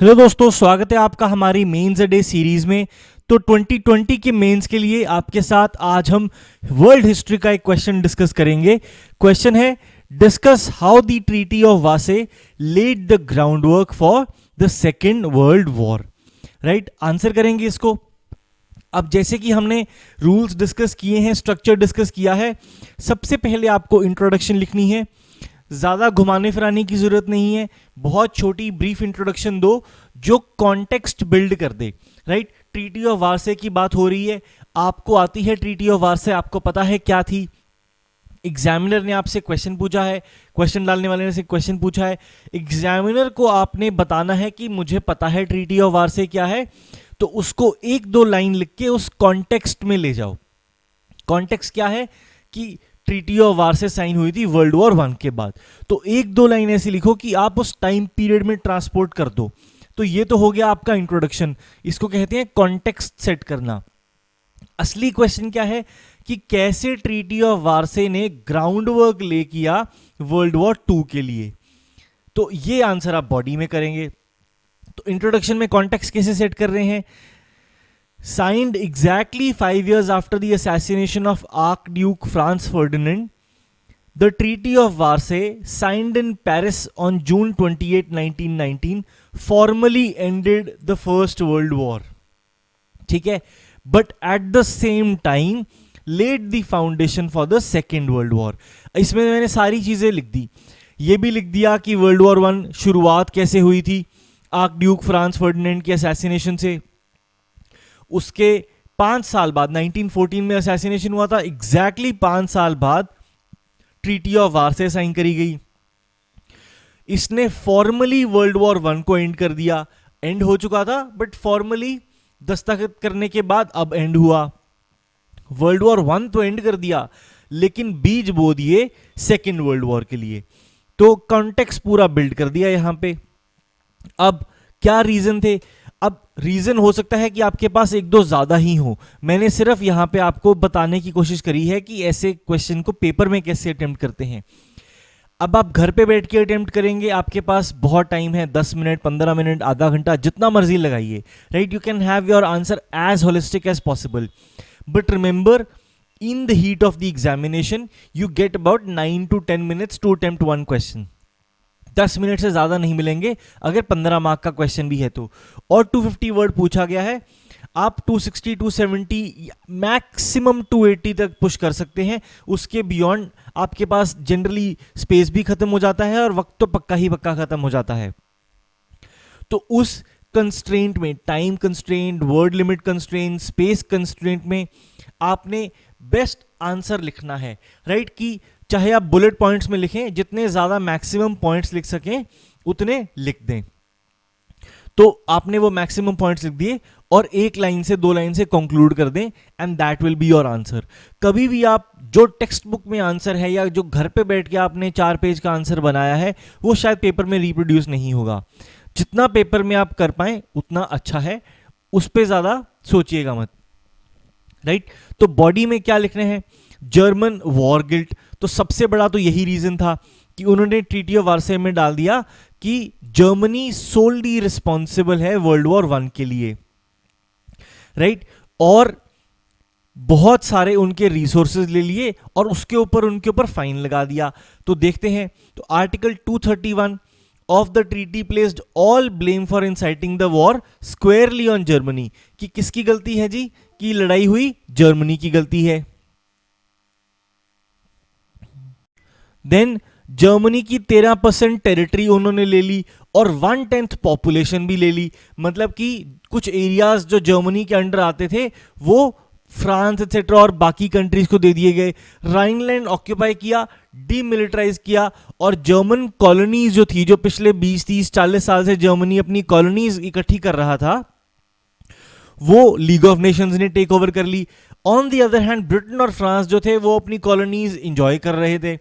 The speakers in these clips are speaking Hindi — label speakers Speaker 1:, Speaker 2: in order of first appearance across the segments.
Speaker 1: हेलो दोस्तों, स्वागत है आपका हमारी मेंस डे सीरीज में। तो 2020 के मेंस के लिए आपके साथ आज हम वर्ल्ड हिस्ट्री का एक क्वेश्चन डिस्कस करेंगे। क्वेश्चन है, discuss how the treaty of वासे led the groundwork for the second world war. Right, answer करेंगे इसको। अब जैसे कि हमने रूल्स डिस्कस किए हैं, स्ट्रक्चर डिस्कस किया है, सबसे पहले आपको इंट्रोडक्शन लिखनी है। ज़्यादा घुमाने फिराने की ज़रूरत नहीं है, बहुत छोटी ब्रीफ इंट्रोडक्शन दो जो कॉन्टेक्स्ट बिल्ड कर दे। राइट, ट्रीटी ऑफ वारसे की बात हो रही है, आपको आती है ट्रीटी ऑफ वारसे, आपको पता है क्या थी। एग्जामिनर ने आपसे क्वेश्चन पूछा है, क्वेश्चन डालने वाले ने से क्वेश्चन पूछा है, एग्जामिनर को आपने बताना है कि मुझे पता है ट्रीटी ऑफ वारसे क्या है। तो उसको एक दो लाइन लिख के उस कॉन्टेक्स्ट में ले जाओ। कॉन्टेक्स्ट क्या है कि ट्रीटी ऑफ वारसे साइन हुई थी वर्ल्ड वॉर 1 के बाद। तो एक दो लाइन ऐसी लिखो कि आप उस टाइम पीरियड में ट्रांसपोर्ट कर दो। तो ये तो हो गया आपका इंट्रोडक्शन, इसको कहते हैं कॉन्टेक्स्ट सेट करना। असली क्वेश्चन क्या है कि कैसे ट्रीटी ऑफ वारसे ने ग्राउंड वर्क ले किया वर्ल्ड वॉर 2 के लिए। तो ये आंसर आप बॉडी में करेंगे। तो इंट्रोडक्शन में कॉन्टेक्स्ट कैसे सेट कर रहे हैं? Signed exactly 5 years after the assassination of Archduke Franz Ferdinand, the Treaty of Versailles, signed in Paris on June 28, 1919, formally ended the First World War. ठीक है, but at the same time laid the foundation for the Second World War. इसमें मैंने सारी चीजें लिख दी। ये भी लिख दिया कि वर्ल्ड वॉर 1 शुरुआत कैसे हुई थी, आर्कड्यूक फ्रांस फर्डिनेंड के असैसिनेशन से। उसके 5 साल बाद 1914 में असैसिनेशन हुआ था, एग्जैक्टली 5 साल बाद ट्रीटी ऑफ वारसे साइन करी गई। इसने फॉर्मली वर्ल्ड वॉर 1 को एंड कर दिया। एंड हो चुका था बट फॉर्मली दस्तखत करने के बाद अब एंड हुआ। वर्ल्ड वॉर 1 तो एंड कर दिया लेकिन बीज बो दिए सेकेंड वर्ल्ड वॉर के लिए। तो कॉन्टेक्स्ट पूरा बिल्ड कर दिया यहां पे। अब क्या रीजन थे? अब रीजन हो सकता है कि आपके पास एक दो ज्यादा ही हो। मैंने सिर्फ यहां पे आपको बताने की कोशिश करी है कि ऐसे क्वेश्चन को पेपर में कैसे अटेम्प्ट करते हैं। अब आप घर पे बैठ के अटेम्प्ट करेंगे, आपके पास बहुत टाइम है, 10 मिनट, 15 मिनट, आधा घंटा, जितना मर्जी लगाइए। Right, you can have your answer as holistic as possible, but remember in the heat of the examination you get about 9 to 10 minutes to attempt one question. 10 minute से ज्यादा नहीं मिलेंगे अगर 15 मार्क का क्वेश्चन भी है तो। और 250 वर्ड पूछा गया है, आप 260, 270, मैक्सिमम 280 तक पुश कर सकते हैं। उसके बियॉन्ड आपके पास जनरली स्पेस भी खत्म हो जाता है और वक्त तो पक्का ही पक्का खत्म हो जाता है। तो उस कंस्ट्रेंट में, time constraint, word limit constraint, space constraint में आपने बेस्ट आंसर लिखना है। राइट, कि चाहे आप बुलेट पॉइंट्स में लिखें, जितने ज्यादा मैक्सिमम पॉइंट्स लिख सकें उतने लिख दें। तो आपने वो मैक्सिमम पॉइंट्स लिख दिए और एक लाइन से, दो लाइन से कंक्लूड कर दें and that will be your answer. कभी भी आप जो टेक्स्ट बुक में आंसर है या जो घर पे बैठ के आपने 4 पेज का आंसर बनाया है वो शायद पेपर में रिप्रोड्यूस नहीं होगा। जितना पेपर में आप कर पाए उतना अच्छा है, उस पर ज्यादा सोचिएगा मत। राइट, तो बॉडी में क्या लिखने हैं? German war guilt. तो सबसे बड़ा तो यही रीजन था कि उन्होंने ट्रीटी ऑफ वारसे में डाल दिया कि जर्मनी सोलली रिस्पॉन्सिबल है वर्ल्ड वॉर 1 के लिए। राइट, और बहुत सारे उनके रिसोर्सेज ले लिए और उसके ऊपर उनके ऊपर फाइन लगा दिया। तो देखते हैं, तो article 231 of the treaty placed all blame for inciting the war squarely on Germany. कि किसकी गलती है जी? कि लड़ाई हुई जर्मनी की गलती है। देन जर्मनी की 13% टेरिटरी उन्होंने ले ली और 1/10 पॉपुलेशन भी ले ली। मतलब कि कुछ एरियाज जो जर्मनी के अंडर आते थे वो फ्रांस एक्सेट्रा और बाकी कंट्रीज को दे दिए गए। राइनलैंड ऑक्यूपाई किया, डीमिलिटराइज किया और जर्मन कॉलोनीज जो थी, जो पिछले 20, 30, 40 साल से जर्मनी अपनी कॉलोनीज इकट्ठी कर रहा था, वो लीग ऑफ नेशंस ने टेक ओवर कर ली। On the other hand Britain और फ्रांस जो थे वो अपनी कॉलोनीज इंजॉय कर रहे थे।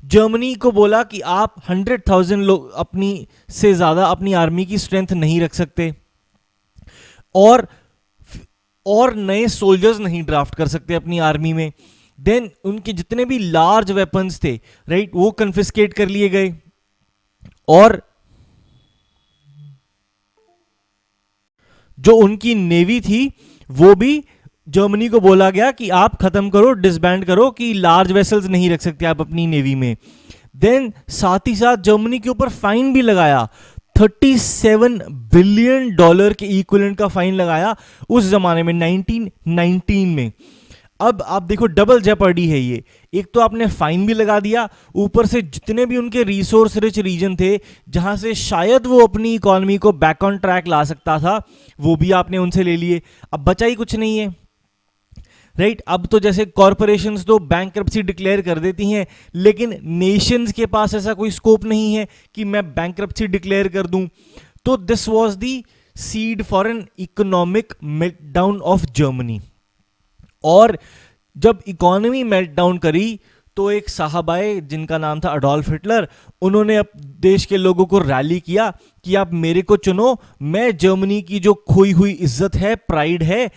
Speaker 1: जर्मनी को बोला कि आप 100,000 लोग अपनी से ज्यादा अपनी आर्मी की स्ट्रेंथ नहीं रख सकते और नए सोल्जर्स नहीं ड्राफ्ट कर सकते अपनी आर्मी में। देन उनके जितने भी लार्ज वेपन्स थे, राइट, वो कन्फिस्केट कर लिए गए और जो उनकी नेवी थी वो भी जर्मनी को बोला गया कि आप खत्म करो, डिसबैंड करो, कि लार्ज वेसल्स नहीं रख सकते आप अपनी नेवी में। देन साथ ही साथ जर्मनी के ऊपर फाइन भी लगाया, 37 बिलियन डॉलर के इक्विवेलेंट का फाइन लगाया उस जमाने में 1919 में। अब आप देखो डबल जेपर्डी है ये, एक तो आपने फाइन भी लगा दिया, ऊपर से जितने भी उनके रिसोर्स रिच रीजन थे जहां से शायद वो अपनी इकोनॉमी को बैक ऑन ट्रैक ला सकता था, वो भी आपने उनसे ले लिए। अब बचा ही कुछ नहीं है, राइट। अब तो जैसे कॉरपोरेशंस तो बैंकरप्सी डिक्लेयर कर देती हैं, लेकिन नेशंस के पास ऐसा कोई स्कोप नहीं है कि मैं बैंकरप्सी डिक्लेयर कर दूं। तो this was the seed for an economic meltdown of Germany. और जब इकोनॉमी मेल्टडाउन करी तो एक साहब आए जिनका नाम था अडोल्फ हिटलर, उन्होंने अब देश के लोगों को रैली किया कि आप मेरे को चुनो, मैं जर्मनी की जो खोई हुई इज्जत है, प्राइड है,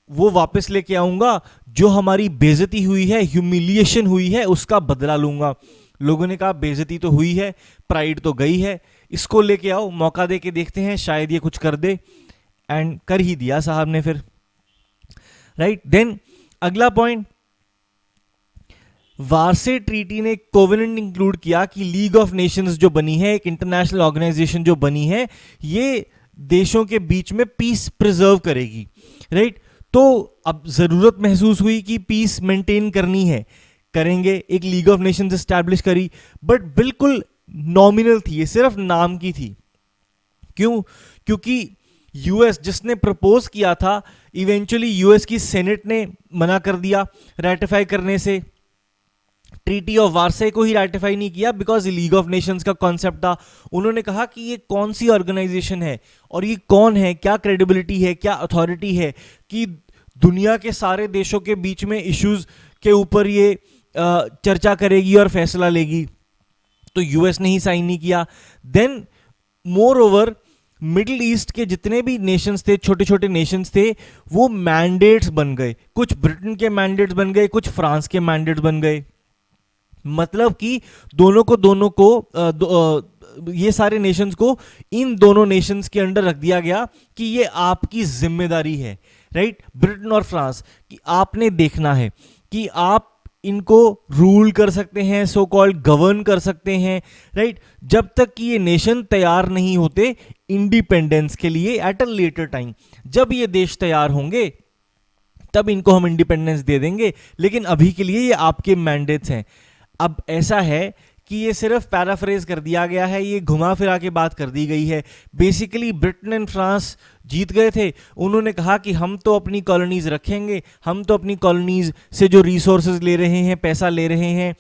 Speaker 1: वो वापस लेके आऊंगा, जो हमारी बेइज्जती हुई है, ह्यूमिलिएशन हुई है, उसका बदला लूंगा। लोगों ने कहा बेइज्जती तो हुई है, प्राइड तो गई है, इसको लेके आओ, मौका दे के देखते हैं शायद ये कुछ कर दे। एंड कर ही दिया साहब ने फिर, राइट। देन अगला पॉइंट, वार्से ट्रीटी ने कोवेनेंट इंक्लूड किया कि लीग ऑफ नेशंस जो बनी है, एक इंटरनेशनल ऑर्गेनाइजेशन जो बनी है, ये देशों के बीच में पीस प्रिजर्व करेगी, राइट। तो अब जरूरत महसूस हुई कि पीस मेंटेन करनी है, करेंगे, एक लीग ऑफ नेशंस एस्टैब्लिश करी, बट बिल्कुल नॉमिनल थी, ये सिर्फ नाम की थी। क्यों? क्योंकि यूएस जिसने प्रपोज किया था, इवेंचुअली यूएस की सेनेट ने मना कर दिया रैटिफाई करने से, ट्रीटी ऑफ वार्से को ही रैटिफाई नहीं किया, बिकॉज लीग ऑफ नेशंस का कॉन्सेप्ट था। उन्होंने कहा कि ये कौन सी ऑर्गेनाइजेशन है और ये कौन है, क्या क्रेडिबिलिटी है, क्या अथॉरिटी है कि दुनिया के सारे देशों के बीच में इश्यूज के ऊपर ये चर्चा करेगी और फैसला लेगी। तो यूएस ने ही साइन नहीं किया। Then moreover middle east के जितने भी नेशंस थे, छोटे छोटे नेशंस थे, वो मैंडेट्स बन गए, कुछ ब्रिटेन के मैंडेट्स बन गए, कुछ फ्रांस के मैंडेट्स बन गए। मतलब कि दोनों को ये सारे नेशंस को इन दोनों नेशंस के अंडर रख दिया गया कि ये आपकी जिम्मेदारी है, राइट, ब्रिटेन और फ्रांस, कि आपने देखना है कि आप इनको रूल कर सकते हैं, सो कॉल्ड गवर्न कर सकते हैं, राइट, जब तक कि ये नेशन तैयार नहीं होते इंडिपेंडेंस के लिए एट अ लेटर टाइम। जब ये देश तैयार होंगे तब इनको हम इंडिपेंडेंस दे देंगे, लेकिन अभी के लिए ये आपके मैंडेट्स हैं। अब ऐसा है कि ये सिर्फ पैराफ्रेज कर दिया गया है, ये घुमा फिरा के बात कर दी गई है। बेसिकली ब्रिटेन एंड फ्रांस जीत गए थे, उन्होंने कहा कि हम तो अपनी कॉलोनीज रखेंगे, हम तो अपनी कॉलोनीज से जो रिसोर्सेज ले रहे हैं, पैसा ले रहे हैं,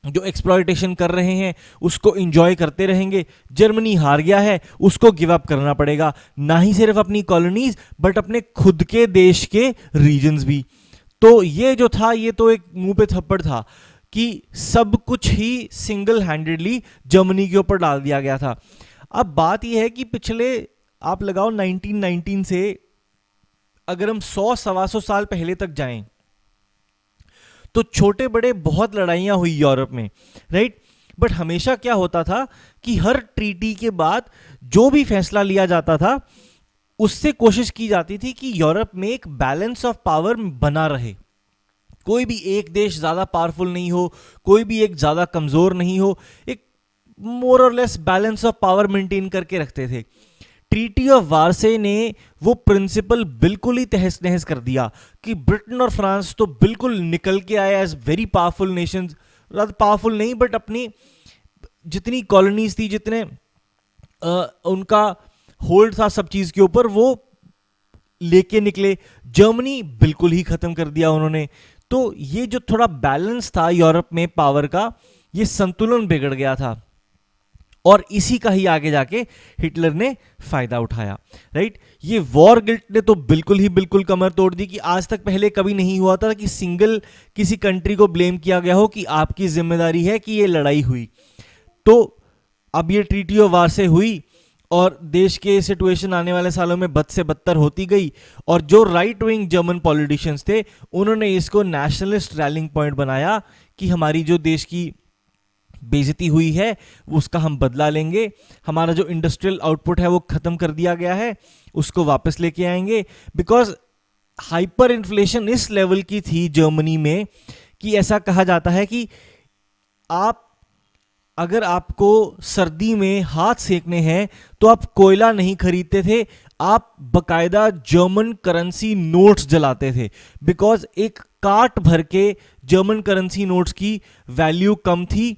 Speaker 1: जो एक्सप्लॉयटेशन कर रहे हैं, उसको एंजॉय करते रहेंगे। जर्मनी हार गया है, उसको गिव अप करना पड़ेगा, ना ही सिर्फ अपनी कॉलोनीज बट अपने खुद के देश के रीजन्स भी। तो ये जो था, ये तो एक मुंह पे थप्पड़ था कि सब कुछ ही सिंगल हैंडेडली जर्मनी के ऊपर डाल दिया गया था। अब बात यह है कि पिछले आप लगाओ 1919 से अगर हम 100-125 साल पहले तक जाएं तो छोटे बड़े बहुत लड़ाइयां हुई यूरोप में, राइट। बट हमेशा क्या होता था कि हर ट्रीटी के बाद जो भी फैसला लिया जाता था उससे कोशिश की जाती थी कि यूरोप में एक बैलेंस ऑफ पावर बना रहे, कोई भी एक देश ज्यादा पावरफुल नहीं हो, कोई भी एक ज्यादा कमजोर नहीं हो, एक मोर और less balance of power maintain करके रखते थे। ट्रीटी ऑफ वार्से ने वो प्रिंसिपल बिल्कुल ही तहस नहस कर दिया कि ब्रिटेन और फ्रांस तो बिल्कुल निकल के आए as very powerful nations, powerful नहीं बट अपनी जितनी कॉलोनीज थी, जितने उनका होल्ड था सब चीज के ऊपर, वो लेके निकले। जर्मनी बिल्कुल ही खत्म कर दिया उन्होंने। तो ये जो थोड़ा बैलेंस था यूरोप में पावर का, ये संतुलन बिगड़ गया था और इसी का ही आगे जाके हिटलर ने फायदा उठाया, राइट। ये वॉर गिल्ट ने तो बिल्कुल कमर तोड़ दी कि आज तक पहले कभी नहीं हुआ था कि सिंगल किसी कंट्री को ब्लेम किया गया हो कि आपकी जिम्मेदारी है कि ये लड़ाई हुई। तो अब ये ट्रीटी ऑफ वार्से हुई और देश के सिचुएशन आने वाले सालों में बद से बदतर होती गई, और जो राइट विंग जर्मन पॉलिटिशियंस थे उन्होंने इसको नेशनलिस्ट रैलिंग पॉइंट बनाया कि हमारी जो देश की बेइज्जती हुई है उसका हम बदला लेंगे, हमारा जो इंडस्ट्रियल आउटपुट है वो खत्म कर दिया गया है उसको वापस लेके आएंगे। बिकॉज हाइपर इन्फ्लेशन इस लेवल की थी जर्मनी में कि ऐसा कहा जाता है कि अगर आपको सर्दी में हाथ सेकने हैं तो आप कोयला नहीं खरीदते थे, आप बकायदा जर्मन करेंसी नोट्स जलाते थे। बिकॉज एक कार्ट भर के जर्मन करेंसी नोट्स की वैल्यू कम थी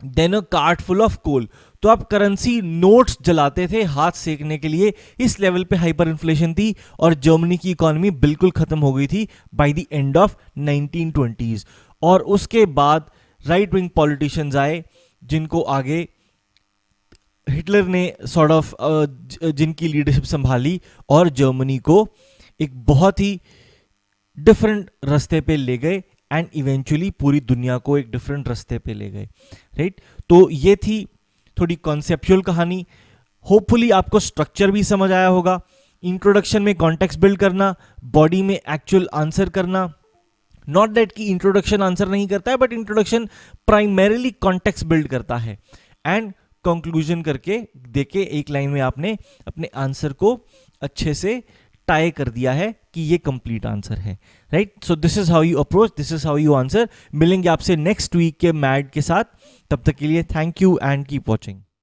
Speaker 1: then a cart full of coal. तो आप करेंसी नोट्स जलाते थे हाथ सेकने के लिए। इस लेवल पे हाइपर इन्फ्लेशन थी और जर्मनी की इकोनॉमी बिल्कुल खत्म हो गई थी by the end of 1920s। और उसके बाद राइट विंग पॉलिटिशियंस आए जिनको आगे हिटलर ने सॉर्ट ऑफ जिनकी लीडरशिप संभाली और जर्मनी को एक बहुत ही डिफरेंट रास्ते पे ले गए एंड इवेंचुअली पूरी दुनिया को एक डिफरेंट रास्ते पे ले गए, राइट। तो ये थी थोड़ी कॉन्सेप्चुअल कहानी। होपफुली आपको स्ट्रक्चर भी समझ आया होगा। इंट्रोडक्शन में कॉन्टेक्स्ट बिल्ड करना, बॉडी में एक्चुअल आंसर करना, नॉट दैट कि इंट्रोडक्शन आंसर नहीं करता है, but introduction primarily context build करता है एंड कंक्लूजन करके देके एक लाइन में आपने अपने आंसर को अच्छे से टाई कर दिया है कि ये कंप्लीट आंसर है, right. So this is how you approach, this is how you answer. मिलेंगे आपसे नेक्स्ट वीक के मैड के साथ, तब तक के लिए thank you and keep watching.